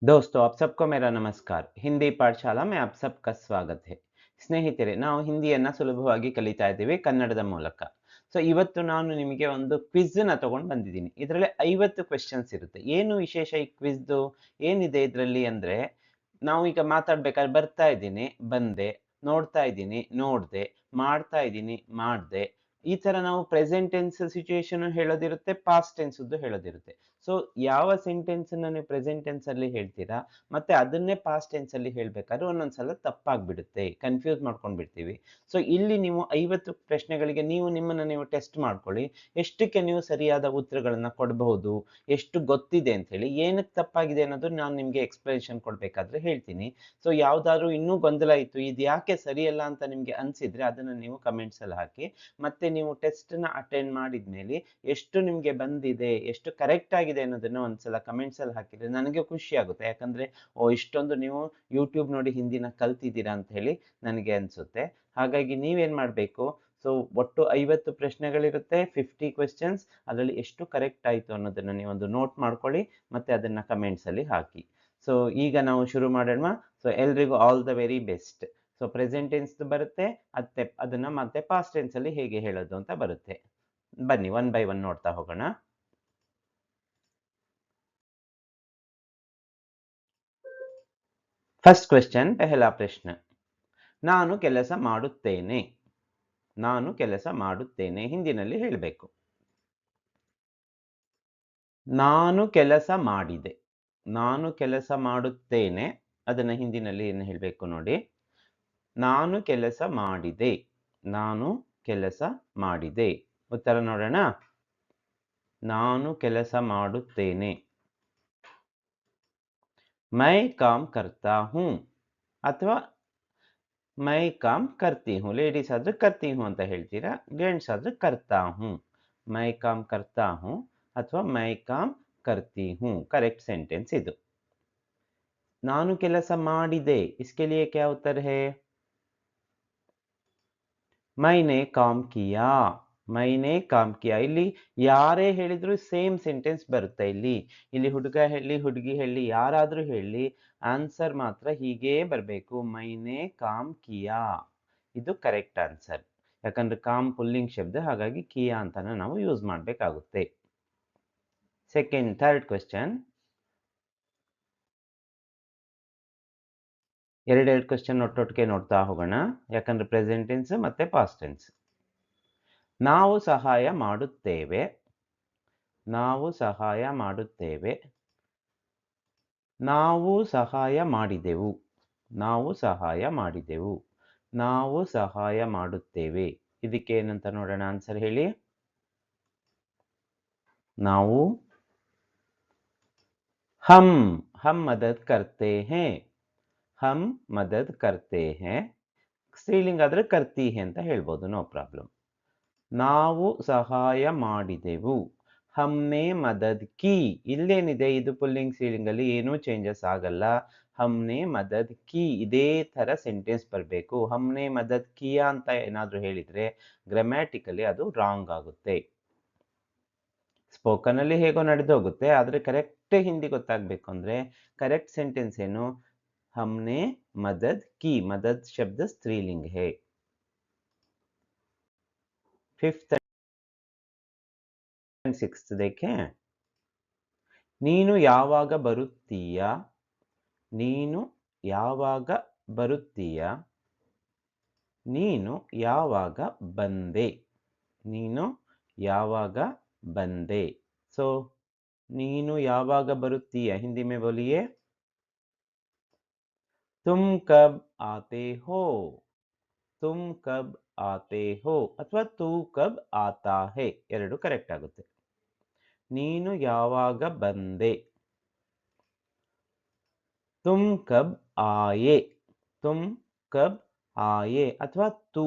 दोस्तों आप सबको मेरा नमस्कार ಹಿಂದಿ ಪಾಠಶಾಲಾ में आप सबका स्वागत है ಸ್ನೇಹಿತರೆ ನಾವು ಹಿಂದಿಯನ್ನ ಸುಲಭವಾಗಿ ಕಲಿತಾ ಇದ್ದೀವಿ ಕನ್ನಡದ ಮೂಲಕ ಸೊ ಇವತ್ತು ನಾನು ನಿಮಗೆ ಒಂದು ಕ್ವಿಜ್ ನ ತಗೊಂಡು ಬಂದಿದ್ದೀನಿ ಇದರಲ್ಲಿ 50 ಕ್ವೆಶ್ಚನ್ಸ್ ಇರುತ್ತೆ ಏನು ವಿಶೇಷ ಈ ಕ್ವಿಜ್ ಏನಿದೆ ಇದರಲ್ಲಿ ಅಂದ್ರೆ ನಾವು ಈಗ ಮಾತಾಡಬೇಕಾದ್ರೆ ಬರ್ತಾ ಇದ್ದೀನಿ ಬಂದೆ ನೋಡ್ತಾ ಇದ್ದೀನಿ ನೋಡ್ದೆ ಮಾಡ್ತಾ ಇದ್ದೀನಿ ಮಾಡ್ದೆ ಈ ತರ ನಾವು ಪ್ರೆಸೆಂಟ್ ಟೆನ್ಸ್ ಸಿಚುಯೇಷನ್ ಹೇಳೋದಿರುತ್ತೆ ಪಾಸ್ಟ್ ಟೆನ್ಸ್ ಹೇಳೋದಿರುತ್ತೆ ಸೊ ಯಾವ ಸೆಂಟೆನ್ಸ್ ಅನ್ನ ನೀವು ಪ್ರೆಸೆಂಟ್ ಟೆನ್ಸ್ ಅಲ್ಲಿ ಹೇಳ್ತೀರಾ ಮತ್ತೆ ಅದನ್ನೇ ಪಾಸ್ಟ್ ಟೆನ್ಸ್ ಅಲ್ಲಿ ಹೇಳ್ಬೇಕಾದ್ರೆ ಒಂದೊಂದ್ಸಲ ತಪ್ಪಾಗ್ಬಿಡುತ್ತೆ ಕನ್ಫ್ಯೂಸ್ ಮಾಡ್ಕೊಂಡ್ ಬಿಡ್ತೀವಿ ಸೊ ಇಲ್ಲಿ ನೀವು 50 ಪ್ರಶ್ನೆಗಳಿಗೆ ನಿಮ್ಮನ್ನ ನೀವು ಟೆಸ್ಟ್ ಮಾಡ್ಕೊಳ್ಳಿ ಎಷ್ಟಕ್ಕೆ ನೀವು ಸರಿಯಾದ ಉತ್ತರಗಳನ್ನ ಕೊಡಬಹುದು ಎಷ್ಟು ಗೊತ್ತಿದೆ ಅಂತ ಹೇಳಿ ಏನಕ್ಕೆ ತಪ್ಪಾಗಿದೆ ಅನ್ನೋದು ನಾನು ನಿಮ್ಗೆ ಎಕ್ಸ್ಪ್ಲನೇಷನ್ ಕೊಡ್ಬೇಕಾದ್ರೆ ಹೇಳ್ತೀನಿ ಸೊ ಯಾವ್ದಾದ್ರು ಇನ್ನೂ ಗೊಂದಲ ಇತ್ತು ಇದು ಯಾಕೆ ಸರಿಯಲ್ಲ ಅಂತ ನಿಮ್ಗೆ ಅನ್ಸಿದ್ರೆ ಅದನ್ನ ನೀವು ಕಮೆಂಟ್ಸ್ ಅಲ್ಲಿ ಹಾಕಿ ಮತ್ತೆ ನೀವು ಟೆಸ್ಟ್ ನ ಅಟೆಂಡ್ ಮಾಡಿದ್ಮೇಲೆ ಎಷ್ಟು ನಿಮ್ಗೆ ಬಂದಿದೆ ಎಷ್ಟು ಕರೆಕ್ಟ್ ಆಗಿದೆ ಅನ್ನೋದನ್ನ ಒಂದ್ಸಲ ಕಮೆಂಟ್ಸ್ ಅಲ್ಲಿ ಹಾಕಿದ್ರೆ ನನಗೆ ಖುಷಿ ಆಗುತ್ತೆ ಯಾಕಂದ್ರೆ ಇಷ್ಟೊಂದು ನೀವು ಯೂಟ್ಯೂಬ್ ನೋಡಿ ಹಿಂದಿನ ಕಲ್ತಿದ್ದೀರಾ ಅಂತ ಹೇಳಿ ನನಗೆ ಅನ್ಸುತ್ತೆ ಹಾಗಾಗಿ ನೀವೇನ್ ಮಾಡ್ಬೇಕು ಸೊ ಒಟ್ಟು 50 ಪ್ರಶ್ನೆಗಳಿರುತ್ತೆ 50 ಕ್ವೆಶ್ಚನ್ಸ್ ಅದರಲ್ಲಿ ಎಷ್ಟು ಕರೆಕ್ಟ್ ಆಯ್ತು ಅನ್ನೋದನ್ನ ನೀವೊಂದು ನೋಟ್ ಮಾಡ್ಕೊಳ್ಳಿ ಮತ್ತೆ ಅದನ್ನ ಕಮೆಂಟ್ಸ್ ಅಲ್ಲಿ ಹಾಕಿ ಸೊ ಈಗ ನಾವು ಶುರು ಮಾಡೋಣ ಸೊ ಎಲ್ರಿಗೂ all the very best so present tense ಬರುತ್ತೆ ಅದನ್ನ ಮತ್ತೆ ಪಾಸ್ಟ್ ಟೆನ್ಸ್ ಅಲ್ಲಿ ಹೇಗೆ ಹೇಳೋದು ಅಂತ ಬರುತ್ತೆ ಬನ್ನಿ ಒನ್ ಬೈ ಒನ್ ನೋಡ್ತಾ ಹೋಗೋಣ ಫಸ್ಟ್ ಕ್ವೆಶ್ಚನ್ ಪೆಹಲಾ ಪ್ರಶ್ನೆ ನಾನು ಕೆಲಸ ಮಾಡುತ್ತೇನೆ ನಾನು ಕೆಲಸ ಮಾಡುತ್ತೇನೆ ಹಿಂದಿನಲ್ಲಿ ಹೇಳಬೇಕು ನಾನು ಕೆಲಸ ಮಾಡಿದೆ ನಾನು ಕೆಲಸ ಮಾಡುತ್ತೇನೆ ಅದನ್ನ ಹಿಂದಿನಲ್ಲಿ ಏನು ಹೇಳಬೇಕು ನೋಡಿ ನಾನು ಕೆಲಸ ಮಾಡಿದೆ ನಾನು ಕೆಲಸ ಮಾಡಿದೆ ಉತ್ತರ ನೋಡೋಣ ನಾನು ಕೆಲಸ ಮಾಡುತ್ತೇನೆ मैं काम करता हूँ ಅಥವಾ मैं काम करती हूँ ಲೇಡೀಸ್ ಆದ್ರೆ करती हूँ ಅಂತ ಹೇಳ್ತೀರಾ ಜೆಂಟ್ಸ್ ಆದ್ರೆ करता हूँ मैं काम करता हूँ ಅಥವಾ मैं काम करती हूँ करेक्ट सेंटेंस ಇದು ನಾನು ಕೆಲಸ ಮಾಡಿದೆ इसके लिए क्या उत्तर है मैंने काम किया मैंने काम किया ಇಲ್ಲಿ ಯಾರೇ ಹೇಳಿದ್ರು ಸೇಮ್ ಸೆಂಟೆನ್ಸ್ ಬರುತ್ತೆ ಇಲ್ಲಿ ಹುಡುಗ ಹೇಳಿ ಹುಡುಗಿ ಹೇಳಿ ಯಾರಾದ್ರೂ ಹೇಳಿ ಆನ್ಸರ್ ಮಾತ್ರ ಹೀಗೆ ಬರಬೇಕು मैंने काम किया ಇದು ಕರೆಕ್ಟ್ ಆನ್ಸರ್ ಯಾಕಂದ್ರೆ ಕಾಮ್ ಪುಲ್ಲಿಂಗ್ ಶಬ್ದ ಹಾಗಾಗಿ ಕಿಯಾ ಅಂತಾನೆ ನಾವು ಯೂಸ್ ಮಾಡಬೇಕಾಗುತ್ತೆ ಥರ್ಡ್ ಕ್ವೆಶ್ಚನ್ ಎರಡೆರಡು ಕ್ವೆಶ್ಚನ್ ಒಟ್ಟೊಟ್ಟಿಗೆ ನೋಡ್ತಾ ಹೋಗೋಣ ಯಾಕಂದ್ರೆ ಪ್ರೆಸೆಂಟ್ ಟೆನ್ಸ್ ಮತ್ತೆ ಪಾಸ್ಟ್ ಟೆನ್ಸ್ ನಾವು ಸಹಾಯ ಮಾಡುತ್ತೇವೆ ನಾವು ಸಹಾಯ ಮಾಡುತ್ತೇವೆ ನಾವು ಸಹಾಯ ಮಾಡಿದೆವು ನಾವು ಸಹಾಯ ಮಾಡಿದೆವು ನಾವು ಸಹಾಯ ಮಾಡುತ್ತೇವೆ ಇದಕ್ಕೆ ಏನಂತ ನೋಡೋಣ ಆನ್ಸರ್ ಹೇಳಿ ನಾವು हम मदद करते हैं हम मदद करते हैं ಸ್ತ್ರೀಲಿಂಗ ಆದ್ರೆ ಕರ್ತಿ ಅಂತ ಹೇಳ್ಬೋದು ನೋ ಪ್ರಾಬ್ಲಮ್ ನಾವು ಸಹಾಯ ಮಾಡಿದೆವು ಹಮ್ನೆ ಮದದ್ ಕಿ ಇಲ್ಲೇನಿದೆ ಇದು ಪುಲ್ಲಿಂಗ್ ಸ್ತ್ರೀಲಿಂಗ್ ಅಲ್ಲಿ ಏನೂ ಚೇಂಜಸ್ ಆಗಲ್ಲ ಹಮ್ನೆ ಮದದ್ ಕಿ ಇದೇ ತರ ಸೆಂಟೆನ್ಸ್ ಬರಬೇಕು ಹಮ್ನೆ ಮದದ್ ಕಿಯಾ ಅಂತ ಏನಾದ್ರೂ ಹೇಳಿದ್ರೆ ಗ್ರಾಮ್ಯಾಟಿಕಲಿ ಅದು ರಾಂಗ್ ಆಗುತ್ತೆ ಸ್ಪೋಕನ್ ಅಲ್ಲಿ ಹೇಗೋ ನಡೆದು ಹೋಗುತ್ತೆ ಆದ್ರೆ ಕರೆಕ್ಟ್ ಹಿಂದಿ ಗೊತ್ತಾಗ್ಬೇಕು ಅಂದ್ರೆ ಕರೆಕ್ಟ್ ಸೆಂಟೆನ್ಸ್ ಏನು हमने मदद की मदद शब्द स्त्रीलिंग है फिफ्थ एंड सिक्स्थ देखें ನೀನು ಯಾವಾಗ ಬರುತ್ತೀಯಾ ನೀನು ಯಾವಾಗ ಬರುತ್ತೀಯಾ ನೀನು ಯಾವಾಗ ಬಂದೆ ನೀನು ಯಾವಾಗ ಬಂದೆ ಸೊ ನೀನು ಯಾವಾಗ ಬರುತ್ತೀಯಾ ಹಿಂದಿ में बोलिए तुम कब आते हो तुम कब आते हो ಅಥವಾ तू कब आता है ಎರಡು ಕರೆಕ್ಟ್ ಆಗುತ್ತೆ ನೀನು ಯಾವಾಗ ಬಂದೆ तुम कब आए तुम कब आए ಅಥವಾ तू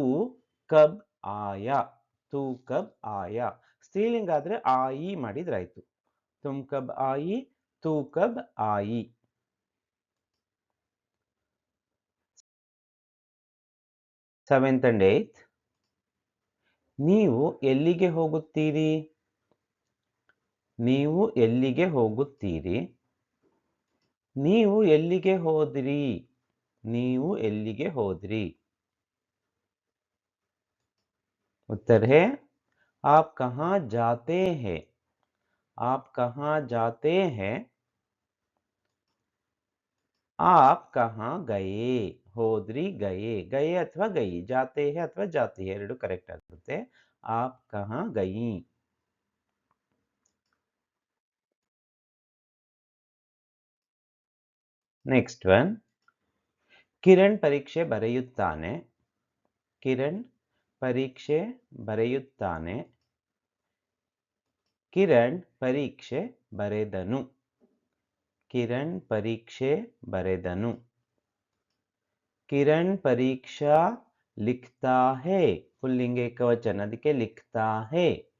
कब आया तू कब आया ಸ್ತ್ರೀಲಿಂಗ ಆದ್ರೆ ಆಯಿ ಮಾಡಿದ್ರಾಯ್ತು तुम कब आई तू कब आई ಸೆವೆಂತ್ ಅಂಡ್ ಏಯ್ತ್ ನೀವು ಎಲ್ಲಿಗೆ ಹೋಗುತ್ತೀರಿ ನೀವು ಎಲ್ಲಿಗೆ ಹೋಗುತ್ತೀರಿ ನೀವು ಎಲ್ಲಿಗೆ ಹೋದ್ರಿ? ನೀವು ಎಲ್ಲಿಗೆ ಹೋದ್ರಿ? उत्तर है आप कहाँ जाते हैं? आप कहाँ जाते हैं? आप कहाँ गए? ಹೋದ್ರಿ ಗಯೆ ಗಯೆ ಅಥವಾ ಗಯಿ ಜಾತೆ ಹೇ ಅಥವಾ ಜಾತಿ ಹೇ ಎರಡು ಕರೆಕ್ಟ್ ಆಗುತ್ತೆ. आप कहाँ गई? Next one. ಕಿರಣ್ ಪರೀಕ್ಷೆ ಬರೆಯುತ್ತಾನೆ. ಕಿರಣ್ ಪರೀಕ್ಷೆ ಬರೆಯುತ್ತಾನೆ. ಕಿರಣ್ ಪರೀಕ್ಷೆ ಬರೆದನು. ಕಿರಣ್ ಪರೀಕ್ಷೆ ಬರೆದನು. ಕಿರಣ್ ಪರೀಕ್ಷಾ ಲಿಖ್ತಾ ಹೇ ಪುಲ್ಲಿಂಗ ಏಕವಚನ ಅದಕ್ಕೆ ಲಿಖ್ತಾ ಹೇ.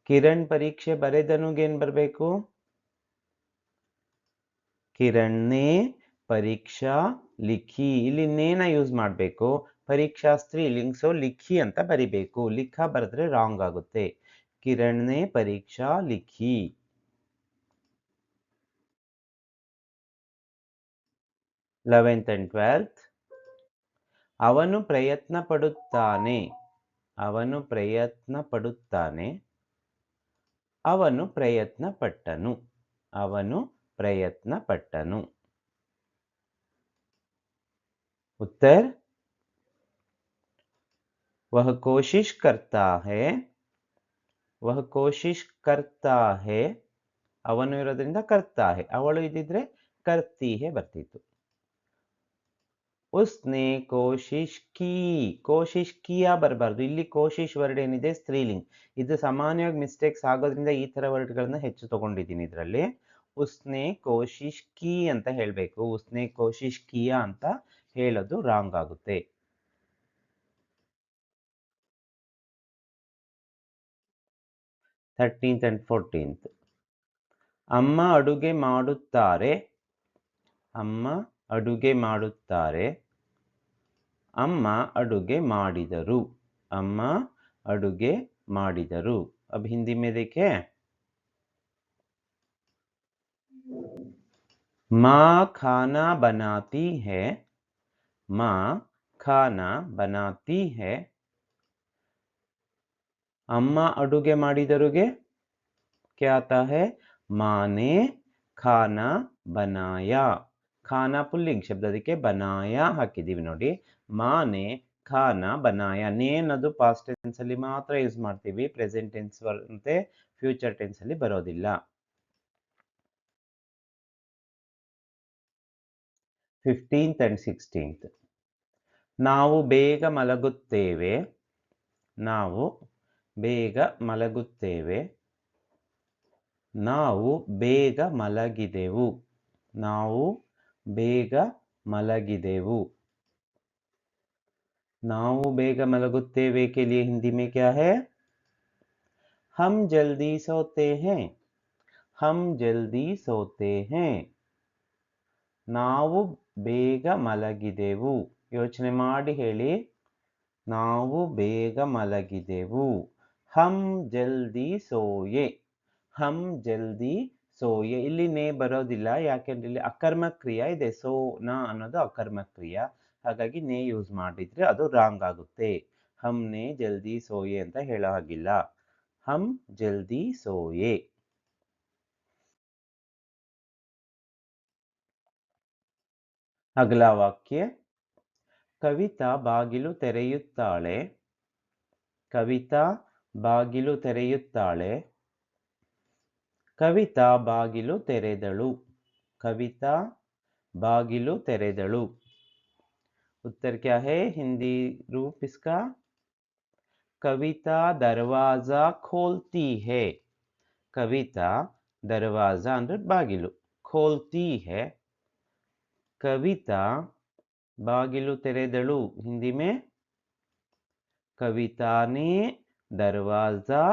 ಕಿರಣ್ ಪರೀಕ್ಷೆ ಬರೆದನುಗೆ ಏನ್ ಬರಬೇಕು? ಕಿರಣ್ ನೇ ಪರೀಕ್ಷಾ ಲಿಖಿ. ಇಲ್ಲಿ ನೇನ ಯೂಸ್ ಮಾಡಬೇಕು. ಪರೀಕ್ಷಾ ಸ್ತ್ರೀಲಿಂಗ್, ಸೊ ಲಿಖಿ ಅಂತ ಬರಿಬೇಕು. ಲಿಖ ಬರೆದ್ರೆ ರಾಂಗ್ ಆಗುತ್ತೆ. ಕಿರಣ್ ನೇ ಪರೀಕ್ಷಾ ಲಿಖಿ. 11th and 12th. ಅವನು ಪ್ರಯತ್ನ ಪಡುತ್ತಾನೆ. ಅವನು ಪ್ರಯತ್ನ ಪಡುತ್ತಾನೆ. ಅವನು ಪ್ರಯತ್ನ ಪಟ್ಟನು. ಅವನು ಪ್ರಯತ್ನ ಪಟ್ಟನು. उत्तर वह कोशिश करता है. वह कोशिश करता है. ಅವನು ಇರೋದ್ರಿಂದ ಕರ್ತಾ ಹೇ. ಅವಳು ಇದ್ದಿದ್ರೆ ಕರ್ತಿ ಹೇ ಬರ್ತಿತ್ತು. ಉಸ್ನೆ ಕೋಶಿಶ್ ಕಿ. ಕೋಶಿಶ್ ಕಿಯಾ ಬರಬಾರ್ದು. ಇಲ್ಲಿ ಕೋಶಿಶ್ ವರ್ಡ್ ಏನಿದೆ ಸ್ತ್ರೀಲಿಂಗ್. ಇದು ಸಾಮಾನ್ಯವಾಗಿ ಮಿಸ್ಟೇಕ್ಸ್ ಆಗೋದ್ರಿಂದ ಈ ತರ ವರ್ಡ್ಗಳನ್ನ ಹೆಚ್ಚು ತಗೊಂಡಿದ್ದೀನಿ ಇದರಲ್ಲಿ. ಉಸ್ನೆ ಕೋಶಿಶ್ ಕಿ ಅಂತ ಹೇಳ್ಬೇಕು. ಉಸ್ನೆ ಕೋಶಿಶ್ ಕಿಯಾ ಅಂತ ಹೇಳೋದು ರಾಂಗ್ ಆಗುತ್ತೆ. 13th and 14th. ಅಮ್ಮ ಅಡುಗೆ ಮಾಡುತ್ತಾರೆ. ಅಮ್ಮ ಅಡುಗೆ ಮಾಡುತ್ತಾರೆ. ಅಮ್ಮ ಅಡುಗೆ ಮಾಡಿದರು. ಅಮ್ಮ ಅಡುಗೆ ಮಾಡಿದರು. अब हिंदी में देखें. माँ खाना बनाती है. माँ खाना बनाती है. अम्मा अडुगे ಮಾಡಿದರುಗೆ क्या आता है? माँ ने खाना बनाया. खाना पुल्लिंग शब्द ಅದಕ್ಕೆ बनाया ಹಾಕಿದೀವಿ ನೋಡಿ. माँ ने खाना बनाया. ನೇ ಅನ್ನೋದು ಪಾಸ್ಟ್ ಟೆನ್ಸ್ ಅಲ್ಲಿ ಮಾತ್ರ ಯೂಸ್ ಮಾಡ್ತೀವಿ. ಪ್ರೆಸೆಂಟ್ ಟೆನ್ಸ್ ಮತ್ತೆ ಫ್ಯೂಚರ್ ಟೆನ್ಸ್ ಅಲ್ಲಿ ಬರೋದಿಲ್ಲ. 15th and 16th. ನಾವು ಬೇಗ ಮಲಗುತ್ತೇವೆ. ನಾವು ಬೇಗ ಮಲಗುತ್ತೇವೆ. ನಾವು ಬೇಗ ಮಲಗಿದೆವು. ನಾವು ಬೇಗ ಮಲಗಿದೆವು. ನಾವು ಬೇಗ ಮಲಗುತ್ತೇವೆ के लिए हिंदी में क्या है? हम जल्दी सोते हैं. हम जल्दी सोते हैं. ನಾವು ಬೇಗ ಮಲಗಿದೆವು. ಯೋಚನೆ ಮಾಡಿ ಹೇಳಿ. ನಾವು ಬೇಗ ಮಲಗಿದೆವು. ಹಮ್ ಜಲ್ದಿ ಸೋಯೆ. ಹಮ್ ಜಲ್ದಿ ಸೋಯೆ. ಇಲ್ಲಿ ನೇ ಬರೋದಿಲ್ಲ. ಯಾಕೆಂದ್ರೆ ಇಲ್ಲಿ ಅಕರ್ಮ ಕ್ರಿಯೆ ಇದೆ. ಸೋ ನ ಅನ್ನೋದು ಅಕರ್ಮ ಕ್ರಿಯೆ. ಹಾಗಾಗಿ ನೇ ಯೂಸ್ ಮಾಡಿದ್ರೆ ಅದು ರಾಂಗ್ ಆಗುತ್ತೆ. ಹಮ್ ನೇ ಜಲ್ದಿ ಸೋಯೆ ಅಂತ ಹೇಳೋ ಹಾಗಿಲ್ಲ. ಹಮ್ ಜಲ್ದಿ ಸೋಯೆ. ಅಗಲ ವಾಕ್ಯ. ಕವಿತಾ ಬಾಗಿಲು ತೆರೆಯುತ್ತಾಳೆ. ಕವಿತಾ ಬಾಗಿಲು ತೆರೆಯುತ್ತಾಳೆ. ಕವಿತಾ ಬಾಗಿಲು ತೆರೆದಳು. ಕವಿತಾ ಬಾಗಿಲು ತೆರೆದಳು. उत्तर क्या है? हिंदी रूप इसका. कविता दरवाजा खोलती है. कविता दरवाजा अंदर बागिलु खोलती है. कविता बागिलु तेरेदलु. हिंदी में कविता ने दरवाजा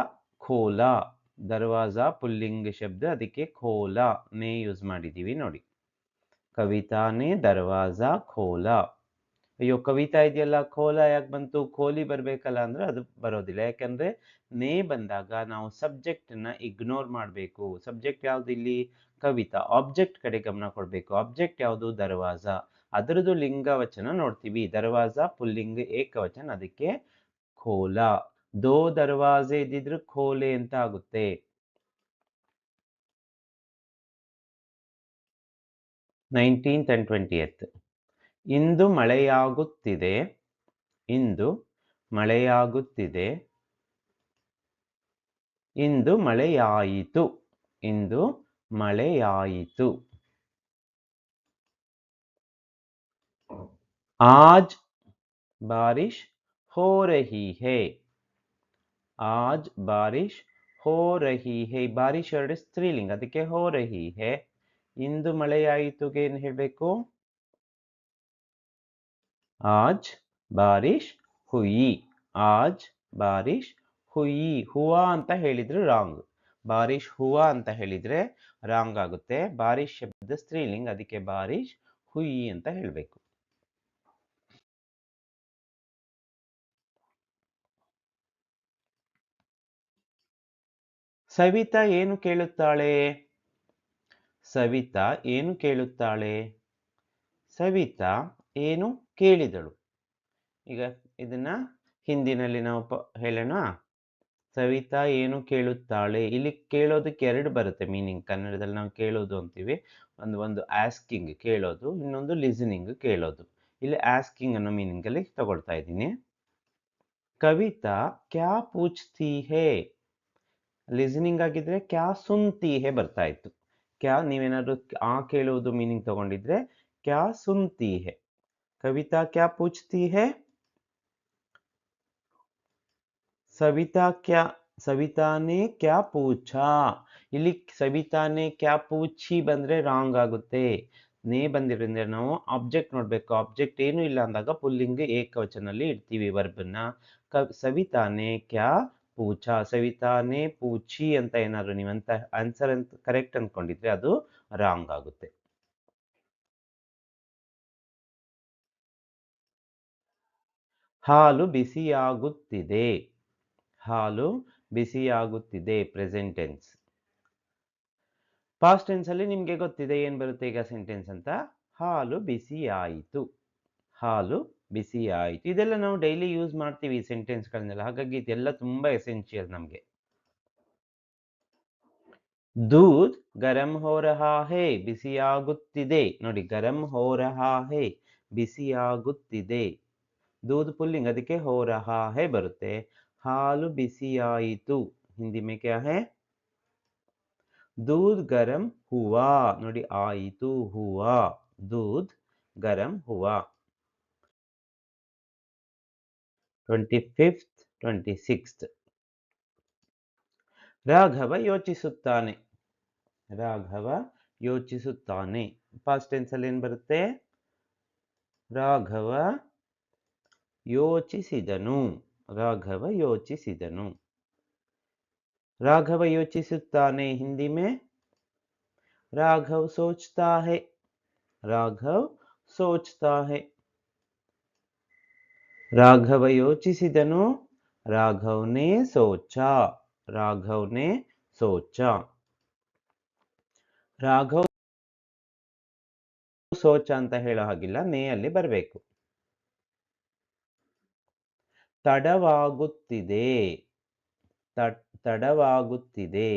खोला. दरवाजा पुल्लिंग शब्द ಅದಕ್ಕೆ खोला ने यूज ಮಾಡಿದೀವಿ ನೋಡಿ. कविता ने दरवाजा खोला. ಅಯ್ಯೋ ಕವಿತಾ ಇದೆಯಲ್ಲ ಕೋಲ ಯಾಕೆ ಬಂತು, ಕೋಲಿ ಬರ್ಬೇಕಲ್ಲ ಅಂದ್ರೆ ಅದು ಬರೋದಿಲ್ಲ. ಯಾಕಂದ್ರೆ ನೇ ಬಂದಾಗ ನಾವು ಸಬ್ಜೆಕ್ಟನ್ನ ಇಗ್ನೋರ್ ಮಾಡಬೇಕು. ಸಬ್ಜೆಕ್ಟ್ ಯಾವ್ದು ಇಲ್ಲಿ? ಕವಿತಾ. ಆಬ್ಜೆಕ್ಟ್ ಕಡೆ ಗಮನ ಕೊಡಬೇಕು. ಆಬ್ಜೆಕ್ಟ್ ಯಾವುದು? ದರ್ವಾಜ. ಅದರದ್ದು ಲಿಂಗವಚನ ನೋಡ್ತೀವಿ. ದರ್ವಾಜ ಪುಲ್ಲಿಂಗ ಏಕವಚನ, ಅದಕ್ಕೆ ಖೋಲ. ದೋ ದರ್ವಾಜೆ ಇದ್ದಿದ್ರು ಖೋಲೆ ಅಂತ ಆಗುತ್ತೆ. 19th and 20th. ಇಂದು ಮಳೆಯಾಗುತ್ತಿದೆ. ಇಂದು ಮಳೆಯಾಗುತ್ತಿದೆ. ಇಂದು ಮಳೆಯಾಯಿತು. ಇಂದು ಮಳೆಯಾಯಿತು. आज बारिश हो रही है. आज बारिश हो रही है. ಬಾರಿಶ್ ಎರಡು ಸ್ತ್ರೀಲಿಂಗ, ಅದಕ್ಕೆ ಹೋ ರಹಿ ಹೇ. ಇಂದು ಮಳೆಯಾಯಿತುಗೆ ಏನು ಹೇಳಬೇಕು? आज बारिश हुई. आज बारिश हुई. ಹುವಾ ಅಂತ ಹೇಳಿದ್ರೆ ರಾಂಗ್. ಬಾರಿಶ್ ಹುವಾ ಅಂತ ಹೇಳಿದ್ರೆ ರಾಂಗ್ ಆಗುತ್ತೆ. ಬಾರಿಶ್ ಶಬ್ದ ಸ್ತ್ರೀಲಿಂಗ್, ಅದಕ್ಕೆ ಬಾರಿಶ್ ಹುಯಿ ಅಂತ ಹೇಳಬೇಕು. ಸವಿತಾ ಏನು ಕೇಳುತ್ತಾಳೆ? ಸವಿತಾ ಏನು ಕೇಳುತ್ತಾಳೆ? ಸವಿತಾ ಏನು ಕೇಳಿದಳು. ಈಗ ಇದನ್ನ ಹಿಂದಿನಲ್ಲಿ ನಾವು ಹೇಳೋಣ. ಸವಿತಾ ಏನು ಕೇಳುತ್ತಾಳೆ. ಇಲ್ಲಿ ಕೇಳೋದಕ್ಕೆ ಎರಡು ಬರುತ್ತೆ ಮೀನಿಂಗ್. ಕನ್ನಡದಲ್ಲಿ ನಾವು ಕೇಳೋದು ಅಂತೀವಿ. ಒಂದು ಆಸ್ಕಿಂಗ್ ಕೇಳೋದು, ಇನ್ನೊಂದು ಲಿಸನಿಂಗ್ ಕೇಳೋದು. ಇಲ್ಲಿ ಆಸ್ಕಿಂಗ್ ಅನ್ನೋ ಮೀನಿಂಗ್ ಅಲ್ಲಿ ತಗೊಳ್ತಾ ಇದ್ದೀನಿ. ಕವಿತಾ ಕ್ಯಾ ಪೂಚ್ತಿ ಹೇ. ಲಿಸನಿಂಗ್ ಆಗಿದ್ರೆ ಕ್ಯಾ ಸುನ್ತಿ ಹೇ ಬರ್ತಾ ಇತ್ತು. ಕ್ಯಾ ನೀವೇನಾದ್ರು ಆ ಕೇಳುವುದು ಮೀನಿಂಗ್ ತಗೊಂಡಿದ್ರೆ ಕ್ಯಾ ಸುನ್ತಿ ಹೇ. ಕವಿತಾ ಕ್ಯಾ ಪೂಚ್ತಿ ಹೇ. ಸವಿತಾನೆ ಕ್ಯಾ ಪೂಛಾ. ಇಲ್ಲಿ ಸವಿತಾನೆ ಕ್ಯಾ ಪೂಛಿ ಬಂದ್ರೆ ರಾಂಗ್ ಆಗುತ್ತೆ. ನೇ ಬಂದಿರೋದ್ರಿಂದ ನಾವು ಆಬ್ಜೆಕ್ಟ್ ನೋಡ್ಬೇಕು. ಆಬ್ಜೆಕ್ಟ್ ಏನು ಇಲ್ಲ ಅಂದಾಗ ಪುಲ್ಲಿಂಗ ಏಕವಚನಲ್ಲಿ ಇಡ್ತೀವಿ ವರ್ಬನ್ನ. ಸವಿತಾನೆ ಕ್ಯಾ ಪೂಛಾ. ಸವಿತಾನೆ ಪೂಛಿ ಅಂತ ಏನಾದ್ರು ನೀವಂತ ಆನ್ಸರ್ ಅಂತ ಕರೆಕ್ಟ್ ಅನ್ಕೊಂಡಿದ್ರೆ ಅದು ರಾಂಗ್ ಆಗುತ್ತೆ. ಹಾಲು ಬಿಸಿಯಾಗುತ್ತಿದೆ. ಹಾಲು ಬಿಸಿಯಾಗುತ್ತಿದೆ ಪ್ರೆಸೆಂಟ್ ಟೆನ್ಸ್. ಪಾಸ್ಟ್ ಟೆನ್ಸ್ ಅಲ್ಲಿ ನಿಮ್ಗೆ ಗೊತ್ತಿದೆ ಏನ್ ಬರುತ್ತೆ ಈಗ ಸೆಂಟೆನ್ಸ್ ಅಂತ. ಹಾಲು ಬಿಸಿಯಾಯಿತು. ಹಾಲು ಬಿಸಿಯಾಯಿತು. ಇದೆಲ್ಲ ನಾವು ಡೈಲಿ ಯೂಸ್ ಮಾಡ್ತೀವಿ ಈ ಸೆಂಟೆನ್ಸ್ ಗಳನ್ನೆಲ್ಲ. ಹಾಗಾಗಿ ಇದೆಲ್ಲ ತುಂಬಾ ಎಸೆನ್ಷಿಯಲ್ ನಮ್ಗೆ. ದೂದ್ ಗರಂ ಹೋ ರಹಾ ಹೇ. ಬಿಸಿಯಾಗುತ್ತಿದೆ. ನೋಡಿ, ಗರಂ ಹೋ ರಹಾ ಹೇ, ಬಿಸಿಯಾಗುತ್ತಿದೆ. दूध पुल्लिंग, ಅದಕ್ಕೆ हो रहा है ಬರುತ್ತೆ. ಹಾಲು ಬಿಸಿಯಾಯಿತು ಹಿಂದಿ में क्या है? दूध गरम हुआ. ನೋಡಿ, ಆಯಿತು हुआ. दूध गरम हुआ. 25th 26th. ರಾಘವ ಯೋಚಿಸುತ್ತಾನೆ. ರಾಘವ ಯೋಚಿಸುತ್ತಾನೆ. ಪಾಸ್ಟ್ ಟೆನ್ಸ್ ಅಲ್ಲಿ ಏನು ಬರುತ್ತೆ? ರಾಘವ ಯೋಚಿಸಿದನು. ರಾಘವ ಯೋಚಿಸಿದನು. राघव योचिसुत्ताने हिंदी में राघव सोचता है. राघव सोचता है. राघव योचिसिदनु. राघव ने सोचा. राघव ने सोचा. राघव सोचा ಅಂತ ಹೇಳೋ ಹಾಗಿಲ್ಲ, ನೇ ಅಲ್ಲಿ ಬರಬೇಕು. ತಡವಾಗುತ್ತಿದೆ. ತಡವಾಗುತ್ತಿದೆ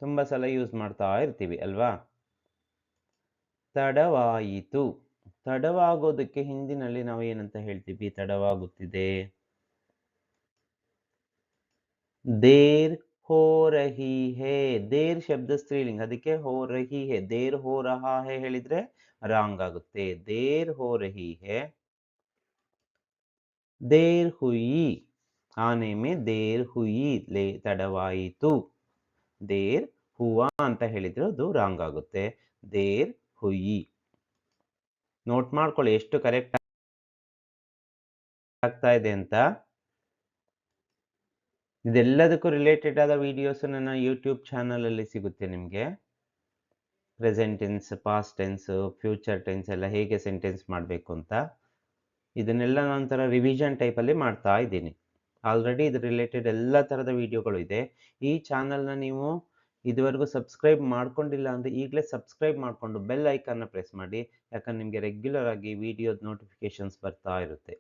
ತುಂಬಾ ಸಲ ಯೂಸ್ ಮಾಡ್ತಾ ಇರ್ತೀವಿ ಅಲ್ವಾ. ತಡವಾಯಿತು. ತಡವಾಗೋದಕ್ಕೆ ಹಿಂದಿನಲ್ಲಿ ನಾವು ಏನಂತ ಹೇಳ್ತೀವಿ? ತಡವಾಗುತ್ತಿದೆ ದೇರ್ ಹೋ ರಹಿ ಹೇ. ದೇರ್ ಶಬ್ದ ಸ್ತ್ರೀಲಿಂಗ್, ಅದಕ್ಕೆ ಹೋ ರಹಿ ಹೇ. ದೇರ್ ಹೋ ರಹಾ ಹೇ ಹೇಳಿದ್ರೆ ರಾಂಗ್ ಆಗುತ್ತೆ. ದೇರ್ ಹೋ ರಹಿ ಹೇ. ದೇರ್ ಹುಯಿ. ಆನೆ ಮೇ ದೇರ್ ಹುಯಿ. ತಡವಾಯಿತು. ದೇರ್ ಹುವಾ ಅಂತ ಹೇಳಿದ್ರೆ ಅದು ರಾಂಗ್ ಆಗುತ್ತೆ. ದೇರ್ ಹುಯಿ. ನೋಟ್ ಮಾಡ್ಕೊಳ್ಳಿ ಎಷ್ಟು ಕರೆಕ್ಟ್ ಆಗ್ತಾ ಇದೆ ಅಂತ. ಇದೆಲ್ಲದಕ್ಕೂ ರಿಲೇಟೆಡ್ ಆದ ವಿಡಿಯೋಸ್ ನನ್ನ ಯೂಟ್ಯೂಬ್ ಚಾನಲ್ ಅಲ್ಲಿ ಸಿಗುತ್ತೆ ನಿಮ್ಗೆ. Present tense, past tense, future tense ಎಲ್ಲ ಹೇಗೆ ಸೆಂಟೆನ್ಸ್ ಮಾಡಬೇಕು ಅಂತ ಇದನ್ನೆಲ್ಲ ನಾನು ಥರ ರಿವಿಷನ್ ಟೈಪಲ್ಲಿ ಮಾಡ್ತಾ ಇದ್ದೀನಿ. ಆಲ್ರೆಡಿ ಇದ್ರ ರಿಲೇಟೆಡ್ ಎಲ್ಲ ಥರದ ವಿಡಿಯೋಗಳು ಇದೆ. ಈ ಚಾನಲ್ನ ನೀವು ಇದುವರೆಗೂ ಸಬ್ಸ್ಕ್ರೈಬ್ ಮಾಡ್ಕೊಂಡಿಲ್ಲ ಅಂದರೆ ಈಗಲೇ ಸಬ್ಸ್ಕ್ರೈಬ್ ಮಾಡಿಕೊಂಡು ಬೆಲ್ ಐಕಾನ್ನ ಪ್ರೆಸ್ ಮಾಡಿ. ಯಾಕಂದ್ರೆ ನಿಮಗೆ ರೆಗ್ಯುಲರ್ ಆಗಿ ವಿಡಿಯೋದ ನೋಟಿಫಿಕೇಶನ್ಸ್ ಬರ್ತಾ ಇರುತ್ತೆ.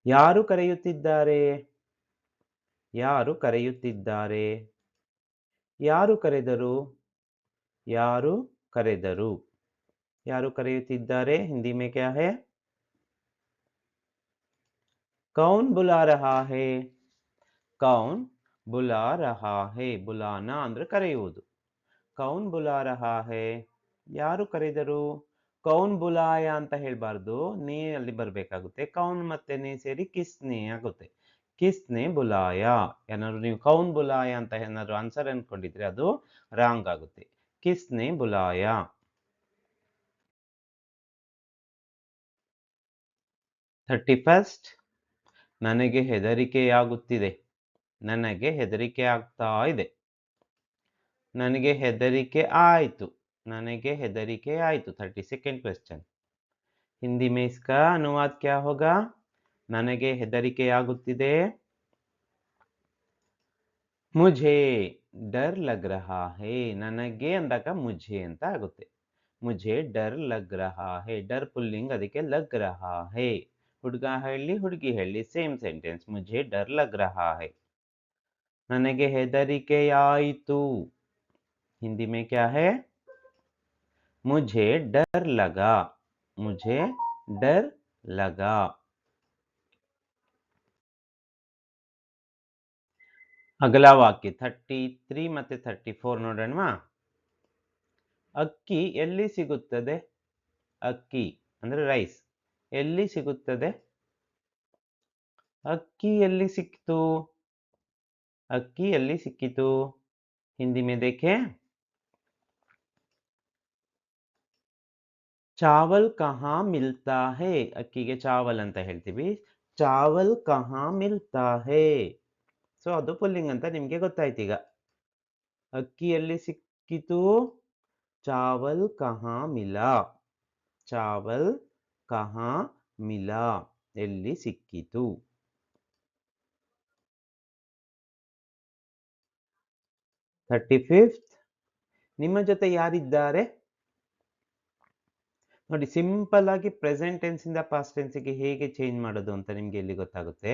ಯಾರು ಕರೆಯುತ್ತಿದ್ದಾರೆ? ಯಾರು ಕರೆಯುತ್ತಿದ್ದಾರೆ? ಯಾರು ಕರೆದರು? ಯಾರು ಕರೆದರು? ಯಾರು ಕರೆಯುತ್ತಿದ್ದಾರೆ ಹಿಂದಿ में क्या है? कौन बुला रहा है? कौन बुला रहा है? बुलाना ಅಂದ್ರೆ ಕರೆಯುವುದು. ಕೌನ್ ಬುಲಾ ರಹಾ ಹೇ? ಯಾರು ಕರೆದರು? ಕೌನ್ ಬುಲಾಯ ಅಂತ ಹೇಳ್ಬಾರ್ದು, ನೇ ಅಲ್ಲಿ ಬರಬೇಕಾಗುತ್ತೆ. ಕೌನ್ ಮತ್ತೆ ನೇ ಸೇರಿ ಕಿಸ್ನೆ ಆಗುತ್ತೆ. ಕಿಸ್ನೆ ಬುಲಾಯ. ಏನಾದ್ರು ನೀವು ಕೌನ್ ಬುಲಾಯ ಅಂತ ಏನಾದ್ರು ಆನ್ಸರ್ ಅನ್ಕೊಂಡಿದ್ರೆ ಅದು ರಾಂಗ್ ಆಗುತ್ತೆ. ಕಿಸ್ನೆ ಬುಲಾಯ. 31st ನನಗೆ ಹೆದರಿಕೆಯಾಗುತ್ತಿದೆ. ನನಗೆ ಹೆದರಿಕೆ ಆಗ್ತಾ ಇದೆ. ನನಗೆ ಹೆದರಿಕೆ ಆಯಿತು. ನನಗೆ ಹೆದರಿಕೆ ಆಯಿತು. 32nd question. हिंदी में इसका अनुवाद क्या होगा? ನನಗೆ ಹೆದರಿಕೆಯಾಗುತ್ತಿದೆ. मुझे डर लग रहा है. ನನಗೆ ಅಂದಾಗ मुझे ಅಂತ ಆಗುತ್ತೆ. मुझे डर लग रहा है. डर पुल्लिंग ಅದಕ್ಕೆ लग रहा है. ಹುಡುಗ ಹೇಳಿ ಹುಡುಗಿ ಹೇಳಿ ಸೇಮ್ ಸೆಂಟೆನ್ಸ್. मुझे डर लग रहा है. ನನಗೆ ಹೆದರಿಕೆಯಾಯಿತು. हिंदी में क्या है? मुझे डर लगा. मुझे डर लगा. अगला वाक्य 33 ಮತ್ತೆ 34 ನೋಡೋಣವಾ. ಅಕ್ಕಿ ಎಲ್ಲಿ ಸಿಗುತ್ತದೆ? ಅಕ್ಕಿ ಅಂದ್ರೆ ರೈಸ್ ಎಲ್ಲಿ ಸಿಗುತ್ತದೆ? ಅಕ್ಕಿ ಎಲ್ಲಿ ಸಿಕ್ಕಿತು? ಅಕ್ಕಿ ಎಲ್ಲಿ ಸಿಕ್ಕಿತು? ಹಿಂದಿ में देखें. ಚಾವಲ್ ಕहाँ मिलता है? ಅಕ್ಕಿಗೆ ಚಾವಲ್ ಅಂತ ಹೇಳ್ತೀವಿ. ಚಾವಲ್ ಕहाँ मिलता है? ಸೊ ಅದು ಪುಲ್ಲಿಂಗ್ ಅಂತ ನಿಮಗೆ ಗೊತ್ತಾಯ್ತು ಈಗ. ಅಕ್ಕಿ ಎಲ್ಲಿ ಸಿಕ್ಕಿತು? ಚಾವಲ್ ಕहाँ मिला. ಚಾವಲ್ ಕहाँ मिला. ಎಲ್ಲಿ ಸಿಕ್ಕಿತು? 35th ನಿಮ್ಮ ಜೊತೆ ಯಾರಿದ್ದಾರೆ? ನೋಡಿ ಸಿಂಪಲ್ ಆಗಿ ಪ್ರೆಸೆಂಟ್ ಟೆನ್ಸ್ ಇಂದ ಪಾಸ್ಟ್ ಟೆನ್ಸ್ ಗೆ ಹೇಗೆ ಚೇಂಜ್ ಮಾಡೋದು ಅಂತ ನಿಮಗೆ ಇಲ್ಲಿ ಗೊತ್ತಾಗುತ್ತೆ.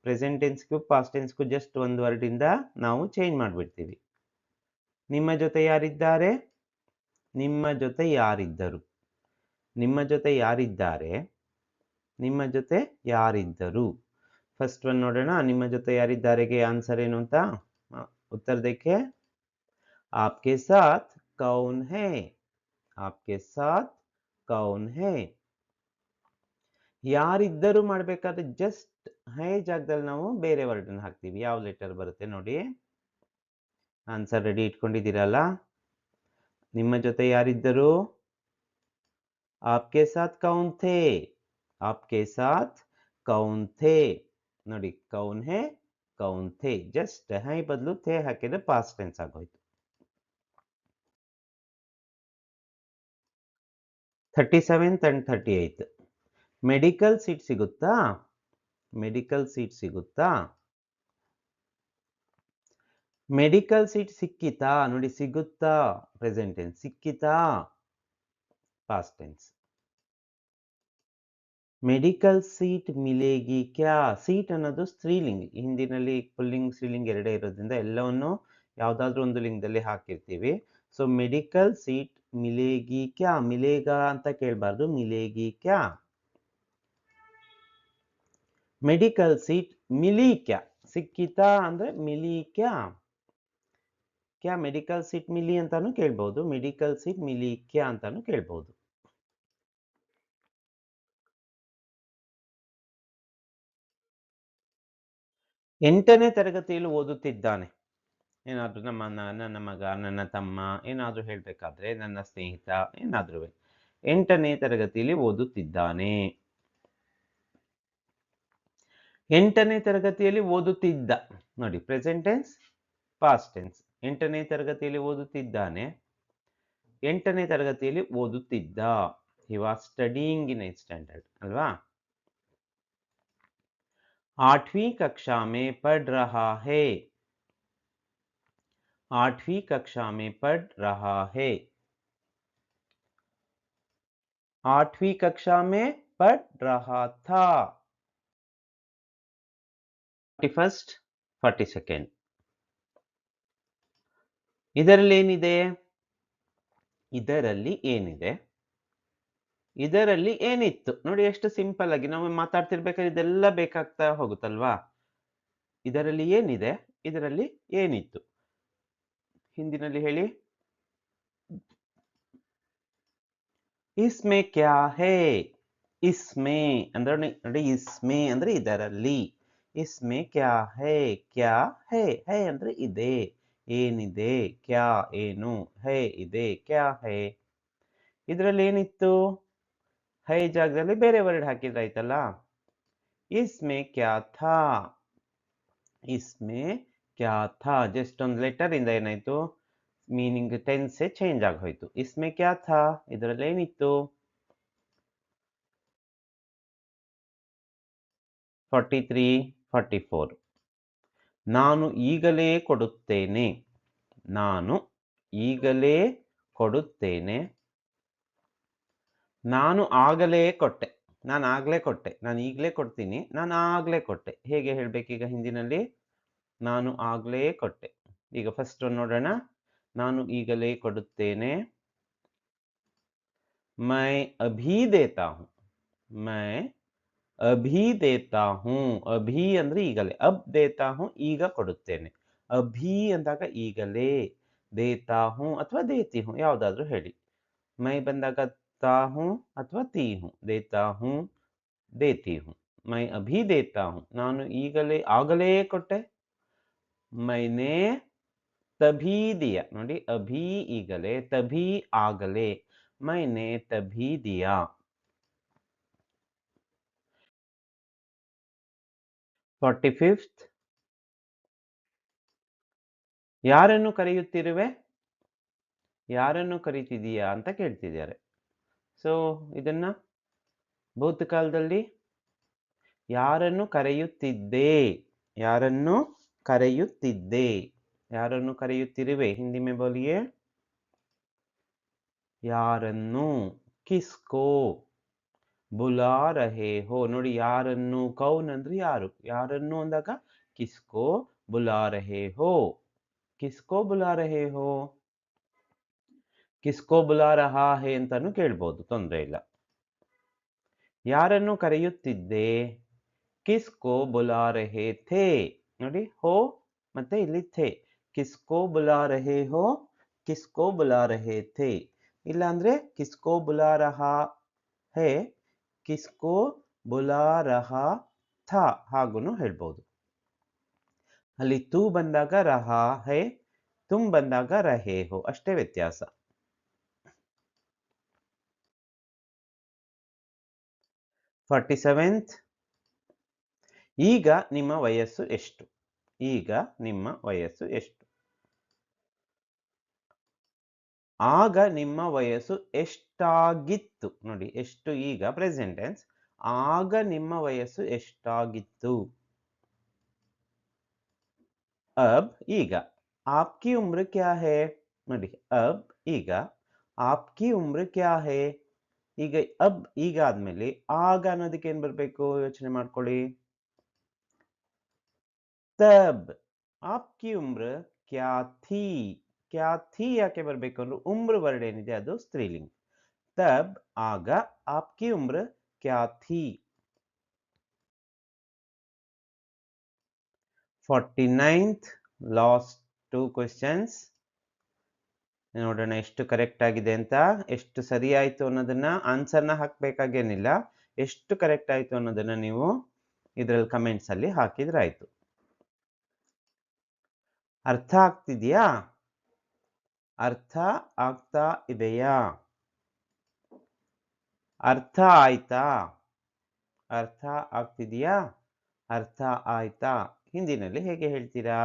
ಪ್ರೆಸೆಂಟ್ ಟೆನ್ಸ್ಗೂ ಪಾಸ್ಟ್ ಟೆನ್ಸ್ಗೂ ಜಸ್ಟ್ ಒಂದು ವರ್ಡ್ ಇಂದ ನಾವು ಚೇಂಜ್ ಮಾಡಿಬಿಡ್ತೀವಿ. ನಿಮ್ಮ ಜೊತೆ ಯಾರಿದ್ದಾರೆ? ನಿಮ್ಮ ಜೊತೆ ಯಾರಿದ್ದರು? ನಿಮ್ಮ ಜೊತೆ ಯಾರಿದ್ದಾರೆ? ನಿಮ್ಮ ಜೊತೆ ಯಾರಿದ್ದರು? ಫಸ್ಟ್ ಒನ್ ನೋಡೋಣ. ನಿಮ್ಮ ಜೊತೆ ಯಾರಿದ್ದಾರೆಗೆ ಆನ್ಸರ್ ಏನು ಅಂತ ಉತ್ತರ ದೇಖೆ. आपके साथ कौन है? आपके साथ कौन है? ಯಾರಿದ್ದರು ಮಾಡಬೇಕಾದ್ರೆ ಜಸ್ಟ್ ಹೈ ಜಾಗದಲ್ಲಿ ನಾವು ಬೇರೆ ವರ್ಡ್ ಅನ್ನು ಹಾಕ್ತೀವಿ. ಯಾವ ಲೆಟರ್ ಬರುತ್ತೆ ನೋಡಿ. ಆನ್ಸರ್ ರೆಡಿ ಇಟ್ಕೊಂಡಿದ್ದೀರಲ್ಲ. ನಿಮ್ಮ ಜೊತೆ ಯಾರಿದ್ದರು? आपके साथ कौन थे? आपके साथ कौन थे? ನೋಡಿ कौन है कौन थे ಜಸ್ಟ್ ಹೈ ಬದಲು थे ಹಾಕಿದ್ರೆ ಪಾಸ್ಟ್ ಟೆನ್ಸ್ ಆಗೋಯ್ತು. 37th and 38th medical seat ಸಿಗುತ್ತಾ? ಮೆಡಿಕಲ್ ಸೀಟ್ ಸಿಗುತ್ತಾ? ಮೆಡಿಕಲ್ ಸೀಟ್ ಸಿಕ್ಕಿತಾ? ನೋಡಿ ಸಿಗುತ್ತಾ ಪ್ರೆಸೆಂಟ್ ಟೆನ್ಸ್, ಸಿಕ್ಕಿತಾ ಪಾಸ್ಟ್ ಟೆನ್ಸ್. ಮೆಡಿಕಲ್ ಸೀಟ್ ಮಿಲೇಗಿ ಕ್ಯಾ? ಸೀಟ್ ಅನ್ನೋದು ಸ್ತ್ರೀಲಿಂಗ್. ಹಿಂದಿನಲ್ಲಿ ಪುಲ್ಲಿಂಗ್ ಸ್ತ್ರೀಲಿಂಗ್ ಎರಡೇ ಇರೋದ್ರಿಂದ ಎಲ್ಲವನ್ನು ಯಾವುದಾದ್ರೂ ಒಂದು ಲಿಂಗದಲ್ಲಿ ಹಾಕಿರ್ತೀವಿ. ಸೊ ಮೆಡಿಕಲ್ ಸೀಟ್ ಮಿಲೇಗಿ ಕ್ಯಾ? ಮಿಲೇಗಾ ಅಂತ ಕೇಳಬಾರ್ದು, ಮಿಲೇಗಿ ಕ್ಯಾ. ಮೆಡಿಕಲ್ ಸೀಟ್ ಮಿಲಿ ಕ್ಯಾ? ಸಿಕ್ಕಿತಾ ಅಂದ್ರೆ ಮಿಲಿ ಕ್ಯಾ? ಕ್ಯಾ ಮೆಡಿಕಲ್ ಸೀಟ್ ಮಿಲಿ ಅಂತಾನು ಕೇಳ್ಬಹುದು, ಮೆಡಿಕಲ್ ಸೀಟ್ ಮಿಲಿ ಕ್ಯಾ ಅಂತಾನು ಕೇಳ್ಬಹುದು. ಎಂಟನೇ ತರಗತಿಯಲ್ಲಿ ಓದುತ್ತಿದ್ದಾನೆ. ಏನಾದ್ರೂ ನನ್ನ ಮಗ, ನನ್ನ ತಮ್ಮ ಏನಾದ್ರೂ ಹೇಳ್ಬೇಕಾದ್ರೆ, ನನ್ನ ಸ್ನೇಹಿತ ಏನಾದ್ರೂ 8ನೇ ತರಗತಿಯಲ್ಲಿ ಓದುತ್ತಿದ್ದಾನೆ. 8ನೇ ತರಗತಿಯಲ್ಲಿ ಓದುತ್ತಿದ್ದ ನೋಡಿ ಪ್ರೆಸೆಂಟ್ ಟೆನ್ಸ್ ಪಾಸ್ಟ್ ಟೆನ್ಸ್. 8ನೇ ತರಗತಿಯಲ್ಲಿ ಓದುತ್ತಿದ್ದಾನೆ. 8ನೇ ತರಗತಿಯಲ್ಲಿ ಓದುತ್ತಿದ್ದ. He was studying in 8th standard ಅಲ್ವಾ. 8वीं कक्षा में पढ़ रहा है. 8वीं कक्षा में पढ़ रहा है. 8वीं कक्षा में पढ़ रहा था. 41st 42nd. ಇದರಲ್ಲಿ ಏನಿದೆ? ಇದರಲ್ಲಿ ಏನಿದೆ? ಇದರಲ್ಲಿ ಏನಿತ್ತು? ನೋಡಿ ಎಷ್ಟು ಸಿಂಪಲ್ ಆಗಿ ನಾವು ಮಾತಾಡ್ತಿರ್ಬೇಕಾದ್ರೆ ಇದೆಲ್ಲ ಬೇಕಾಗ್ತಾ ಹೋಗುತ್ತಲ್ವಾ. ಇದರಲ್ಲಿ ಏನಿದೆ? ಇದರಲ್ಲಿ ಏನಿತ್ತು? ಹಿಂದಿನಲ್ಲಿ ಹೇಳಿ. ಇಸ್ಮೆ ಕ್ಯಾ ಹೇ? ಇಸ್ಮೆ ಅಂದ್ರೆ ನೋಡಿ, ಇಸ್ಮೆ ಅಂದ್ರೆ ಇದರಲ್ಲಿ. ಇಸ್ಮೆ ಕ್ಯಾ ಹೇ? ಕ್ಯಾ ಹೇ? ಹೇ ಅಂದ್ರೆ ಇದೆ, ಏನಿದೆ. ಕ್ಯಾ ಏನು, ಹೇ ಇದೆ, ಕ್ಯಾ ಹೇ. ಇದರಲ್ಲಿ ಏನಿತ್ತು? ಹೈ ಜಾಗದಲ್ಲಿ ಬೇರೆ ವರ್ಡ್ ಹಾಕಿದ್ರಾಯ್ತಲ್ಲ. ಇಸ್ಮೆ ಕ್ಯಾ ಥಾ? ಇಸ್ಮೆ ಕ್ಯಾ ಥಾ? ಜಸ್ಟ್ ಒಂದು ಲೆಟರ್ ಇಂದ ಏನಾಯ್ತು, ಮೀನಿಂಗ್ ಟೆನ್ಸೆ ಚೇಂಜ್ ಆಗಿ ಹೋಯ್ತು. ಇಸ್ಮೆ ಕ್ಯಾ ಥಾ? ಇದರಲ್ಲಿ ಏನಿತ್ತು? 43 44. ನಾನು ಈಗಲೇ ಕೊಡುತ್ತೇನೆ. ನಾನು ಈಗಲೇ ಕೊಡುತ್ತೇನೆ. ನಾನು ಆಗಲೇ ಕೊಟ್ಟೆ. ನಾನು ಆಗ್ಲೇ ಕೊಟ್ಟೆ. ನಾನು ಈಗಲೇ ಕೊಡ್ತೀನಿ. ನಾನು ಆಗ್ಲೇ ಕೊಟ್ಟೆ. ಹೇಗೆ ಹೇಳ್ಬೇಕೀಗ ಹಿಂದಿನಲ್ಲಿ? ನಾನು ಆಗ್ಲೇ ಕೊಟ್ಟೆ. ಈಗ ಫಸ್ಟ್ ನೋಡೋಣ. ನಾನು ಈಗಲೇ ಕೊಡುತ್ತೇನೆ. मैं अभी देता हूं. मैं अभी देता हूं. अभी ಅಂದ್ರೆ ಈಗಲೇ. अब देता हूं ಈಗ ಕೊಡುತ್ತೇನೆ. अभी ಅಂದಾಗ ಈಗಲೇ. देता हूं ಅಥವಾ देती हूं ಯಾವುದಾದ್ರೂ ಹೇಳಿ. मैं ಬಂದಾಗ ता हूं ಅಥವಾ ती हूं. देता हूं, देती हूं. मैं अभी देता हूं. ನಾನು ಈಗಲೇ ಆಗಲೇ ಕೊಟ್ಟೆ. मैंने तभी दिया. ನೋಡಿ, अभी ಈಗಲೇ, तभी ಆಗಲೇ. मैंने तभी दिया. 45th. ಯಾರನ್ನು ಕರೆಯುತ್ತಿರುವೆ? ಯಾರನ್ನು ಕರೀತಿದೀಯಾ ಅಂತ ಕೇಳ್ತಿದ್ದಾರೆ. ಸೊ ಇದನ್ನ ಭೂತಕಾಲದಲ್ಲಿ ಯಾರನ್ನು ಕರೆಯುತ್ತಿದ್ದೆ, ಯಾರನ್ನು ಕರೆಯುತ್ತಿದ್ದೆ, ಯಾರನ್ನು ಕರೆಯುತ್ತಿರುವೆ. ಹಿಂದಿ ಮೇ ಬೋಲಿಯೇ. ಯಾರನ್ನು. ಕಿಸ್ಕೋ ಬುಲಾ ರಹೆ ಹೋ. ನೋಡಿ, ಯಾರನ್ನು, ಕೌನ್ ಅಂದ್ರೆ ಯಾರು, ಯಾರನ್ನು ಅಂದಾಗ ಕಿಸ್ಕೋ ಬುಲಾ ರಹೆ ಹೋ. ಕಿಸ್ಕೋ ಬುಲಾ ರಹೆ ಹೋ. ಕಿಸ್ಕೋ ಬುಲಾ ರಹಾ ಹೇ ಅಂತಾನು ಕೇಳ್ಬೋದು, ತೊಂದರೆ ಇಲ್ಲ. ಯಾರನ್ನು ಕರೆಯುತ್ತಿದ್ದೆ? ಕಿಸ್ಕೋ ಬುಲಾ ರಹೆ ಥೇ. ನೋಡಿ, ಹೋ ಮತ್ತೆ ಇಲ್ಲಿ ಥೇ. ಕಿಸ್ಕೋ ಬುಲಾ ರಹೆ ಹೋ, ಕಿಸ್ಕೋ ಬುಲಾ ರಹೆ ಥೇ. ಇಲ್ಲ ಅಂದ್ರೆ ಕಿಸ್ಕೋ ಬುಲಾ ರಹಾ ಹೇ, ಕಿಸ್ಕೋ ಬುಲಾ ರಹಾ ಥಾ ಹಾಗೂನು ಹೇಳ್ಬೋದು. ಅಲ್ಲಿ ತೂ ಬಂದಾಗ ರಹಾ ಹೇ, ತುಮ್ ಬಂದಾಗ ರಹೆ ಹೋ, ಅಷ್ಟೇ ವ್ಯತ್ಯಾಸ. 47th. ಈಗ ನಿಮ್ಮ ವಯಸ್ಸು ಎಷ್ಟು? ಈಗ ನಿಮ್ಮ ವಯಸ್ಸು ಎಷ್ಟು? ಆಗ ನಿಮ್ಮ ವಯಸ್ಸು ಎಷ್ಟಾಗಿತ್ತು. ನೋಡಿ, ಎಷ್ಟು ಈಗ ಪ್ರೆಸೆಂಟ್ ಟೆನ್ಸ್. ಆಗ ನಿಮ್ಮ ವಯಸ್ಸು ಎಷ್ಟಾಗಿತ್ತು? ಅಬ್ ಈಗ. ಆಪ್ಕಿ ಉಮ್ರ ಕ್ಯಾ ಹೇ? ನೋಡಿ, ಅಬ್ ಈಗ. ಆಪ್ಕಿ ಉಮ್ರ ಕ್ಯಾ ಹೇ? ಈಗ ಅಬ್ ಈಗ ಆದ್ಮೇಲೆ ಆಗ ಅನ್ನೋದಕ್ಕೆ ಏನ್ ಬರ್ಬೇಕು ಯೋಚನೆ ಮಾಡ್ಕೊಳ್ಳಿ. ತಬ್. ಆಪ್ಕಿ ಉಮ್ರ ಕ್ಯಾ ಥೀ? ಕ್ಯಾ ಥೀ ಯಾಕೆ ಬರ್ಬೇಕು ಅಂದ್ರೆ ಉಮ್ರ ವರ್ಡ್ ಏನಿದೆ ಅದು ಸ್ತ್ರೀಲಿಂಗ್. ತಬ್ ಆಗ, ಆಪ್ಕಿ ಉಮ್ರ ಕ್ಯಾ ಥೀ? 49th. Last 2 questions. ನೋಡೋಣ ಎಷ್ಟು ಕರೆಕ್ಟ್ ಆಗಿದೆ ಅಂತ. ಎಷ್ಟು ಸರಿ ಆಯ್ತು ಅನ್ನೋದನ್ನ ಆನ್ಸರ್ನ ಹಾಕ್ಬೇಕಾಗೇನಿಲ್ಲ. ಎಷ್ಟು ಕರೆಕ್ಟ್ ಆಯ್ತು ಅನ್ನೋದನ್ನ ನೀವು ಇದ್ರಲ್ಲಿ ಕಮೆಂಟ್ಸ್ ಅಲ್ಲಿ ಹಾಕಿದ್ರೆ ಆಯ್ತು. ಅರ್ಥ ಆಗ್ತಿದ್ಯಾ? ಅರ್ಥ ಆಗ್ತಾ ಇದೆಯಾ? ಅರ್ಥ ಆಯ್ತಾ? ಅರ್ಥ ಆಗ್ತಿದೆಯಾ? ಅರ್ಥ ಆಯ್ತಾ? ಹಿಂದಿನಲ್ಲಿ ಹೇಗೆ ಹೇಳ್ತೀರಾ?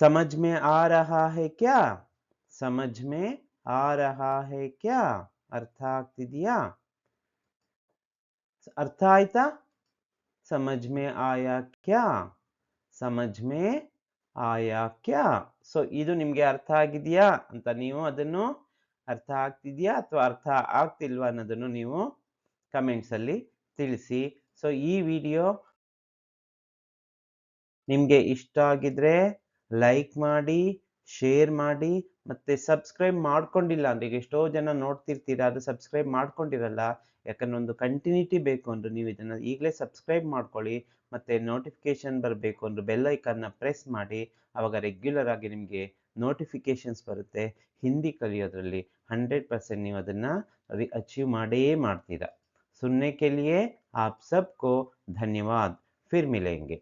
समझ में आ रहा है क्या? समझ में आ रहा है क्या? ಅರ್ಥ ಆಗ್ತಿದೆಯಾ? ಅರ್ಥ ಆಯ್ತಾ? समझ में आया क्या? समझ में आया क्या? ಸೊ ಇದು ನಿಮ್ಗೆ ಅರ್ಥ ಆಗಿದೆಯಾ ಅಂತ ನೀವು ಅದನ್ನು ಅರ್ಥ ಆಗ್ತಿದೆಯಾ ಅಥವಾ ಅರ್ಥ ಆಗ್ತಿಲ್ವಾ ಅನ್ನೋದನ್ನು ನೀವು ಕಮೆಂಟ್ಸ್ ಅಲ್ಲಿ ತಿಳಿಸಿ. ಸೊ ಈ ವಿಡಿಯೋ ನಿಮ್ಗೆ ಇಷ್ಟ ಆಗಿದ್ರೆ ಲೈಕ್ ಮಾಡಿ, ಶೇರ್ ಮಾಡಿ, ಮತ್ತೆ ಸಬ್ಸ್ಕ್ರೈಬ್ ಮಾಡ್ಕೊಂಡಿಲ್ಲ ಅಂದ್ರೆ ಈಗ ಎಷ್ಟೋ ಜನ ನೋಡ್ತಿರ್ತೀರಾ ಅದು ಸಬ್ಸ್ಕ್ರೈಬ್ ಮಾಡ್ಕೊಂಡಿರಲ್ಲ. ಯಾಕಂದ್ರೆ ಒಂದು ಕಂಟಿನ್ಯೂಟಿ ಬೇಕು ಅಂದ್ರೆ ನೀವು ಇದನ್ನ ಈಗಲೇ ಸಬ್ಸ್ಕ್ರೈಬ್ ಮಾಡ್ಕೊಳ್ಳಿ. ಮತ್ತೆ ನೋಟಿಫಿಕೇಶನ್ ಬರಬೇಕು ಅಂದ್ರೆ ಬೆಲ್ ಐಕಾನ್ನ ಪ್ರೆಸ್ ಮಾಡಿ. ಅವಾಗ ರೆಗ್ಯುಲರ್ ಆಗಿ ನಿಮಗೆ ನೋಟಿಫಿಕೇಶನ್ಸ್ ಬರುತ್ತೆ. ಹಿಂದಿ ಕಲಿಯೋದ್ರಲ್ಲಿ 100% ನೀವು ಅದನ್ನ ಅಚೀವ್ ಮಾಡೇ ಮಾಡ್ತೀರಾ. सुनने के लिए आप सबको धन्यवाद. फिर मिलेंगे.